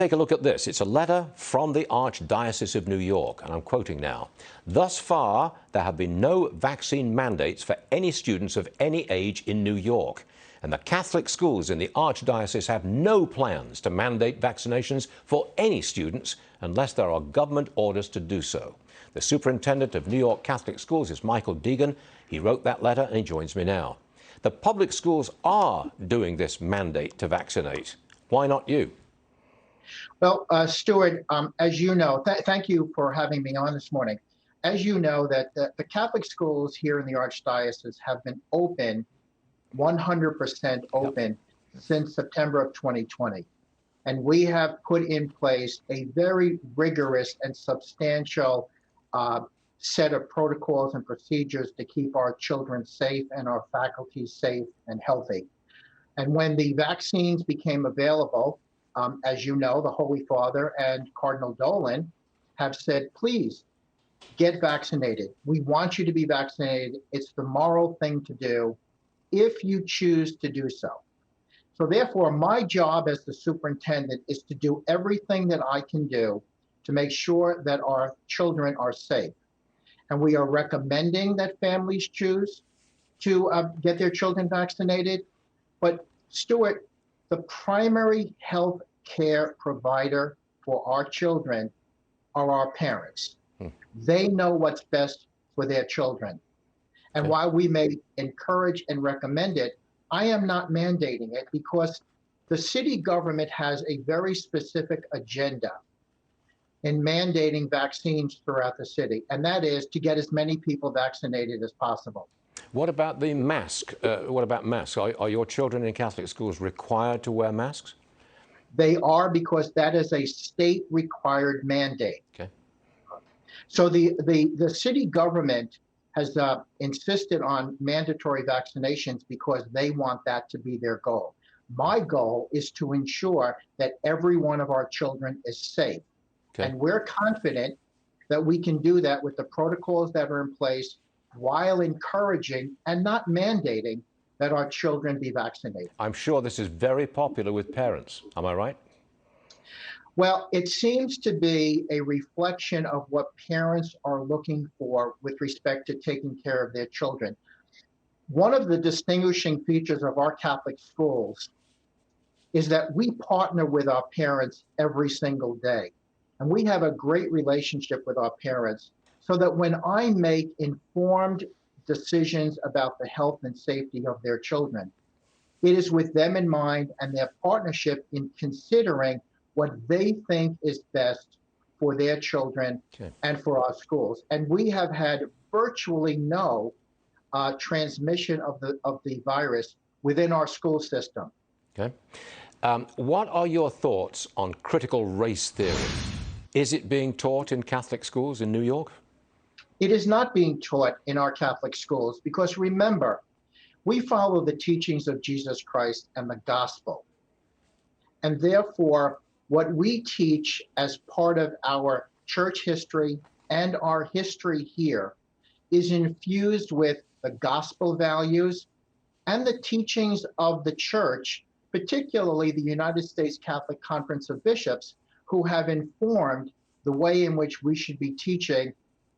Take a look at this. It's a letter from the Archdiocese of New York, and I'm quoting now. Thus far, there have been no vaccine mandates for any students of any age in New York. And the Catholic schools in the Archdiocese have no plans to mandate vaccinations for any students unless there are government orders to do so. The superintendent of New York Catholic schools is Michael Deegan. He wrote that letter and he joins me now. The public schools are doing this mandate to vaccinate. Why not you? Well, Stuart, as you know, thank you for having me on this morning. As you know, that the Catholic schools here in the Archdiocese have been open, 100% open, since September of 2020. And we have put in place a very rigorous and substantial set of protocols and procedures to keep our children safe and our faculty safe and healthy. And when the vaccines became available, as you know, the Holy Father and Cardinal Dolan have said, please get vaccinated. We want you to be vaccinated. It's the moral thing to do if you choose to do so. So therefore, my job as the superintendent is to do everything that I can do to make sure that our children are safe. And we are recommending that families choose to get their children vaccinated. But Stuart, the primary health care provider for our children are our parents. They know what's best for their children. And while we may encourage and recommend it, I am not mandating it because the city government has a very specific agenda in mandating vaccines throughout the city, and that is to get as many people vaccinated as possible. What about the mask? What about masks? Are your children in Catholic schools required to wear masks? They are, because that is a state-required mandate. Okay. So the city government has insisted on mandatory vaccinations because they want that to be their goal. My goal is to ensure that every one of our children is safe. Okay. And we're confident that we can do that with the protocols that are in place while encouraging and not mandating that our children be vaccinated. I'm sure this is very popular with parents. Am I right? Well, it seems to be a reflection of what parents are looking for with respect to taking care of their children. One of the distinguishing features of our Catholic schools is that we partner with our parents every single day. And we have a great relationship with our parents so that when I make informed decisions about the health and safety of their children, it is with them in mind and their partnership in considering what they think is best for their children and for our schools. And we have had virtually no transmission of the virus within our school system. Okay. What are your thoughts on critical race theory? Is it being taught in Catholic schools in New York? It is not being taught in our Catholic schools because, remember, we follow the teachings of Jesus Christ and the gospel. And therefore, what we teach as part of our church history and our history here is infused with the gospel values and the teachings of the church, particularly the United States Catholic Conference of Bishops, who have informed the way in which we should be teaching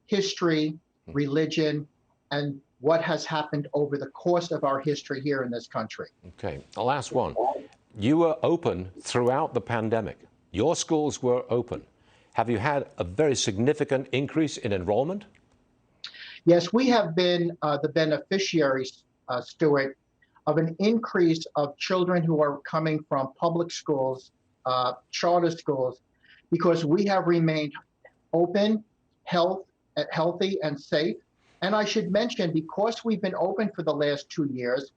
history, religion, and what has happened over the course of our history here in this country. Okay, the last one. You were open throughout the pandemic. Your schools were open. Have you had a very significant increase in enrollment? Yes, we have been the beneficiaries, Stuart, of an increase of children who are coming from public schools, charter schools, because we have remained open, healthy and safe. And I should mention, because we've been open for the last 2 years,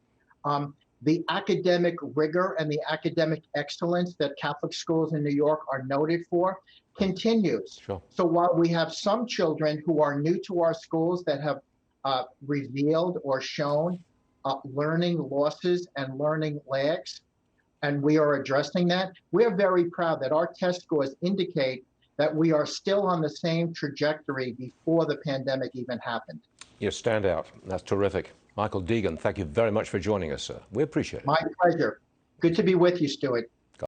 the academic rigor and the academic excellence that Catholic schools in New York are noted for continues. Sure. So while we have some children who are new to our schools that have revealed or shown learning losses and learning lags, and we are addressing that, we're very proud that our test scores indicate that we are still on the same trajectory before the pandemic even happened. You stand out. That's terrific. Michael Deegan, thank you very much for joining us, sir. We appreciate it. My pleasure. Good to be with you, Stuart.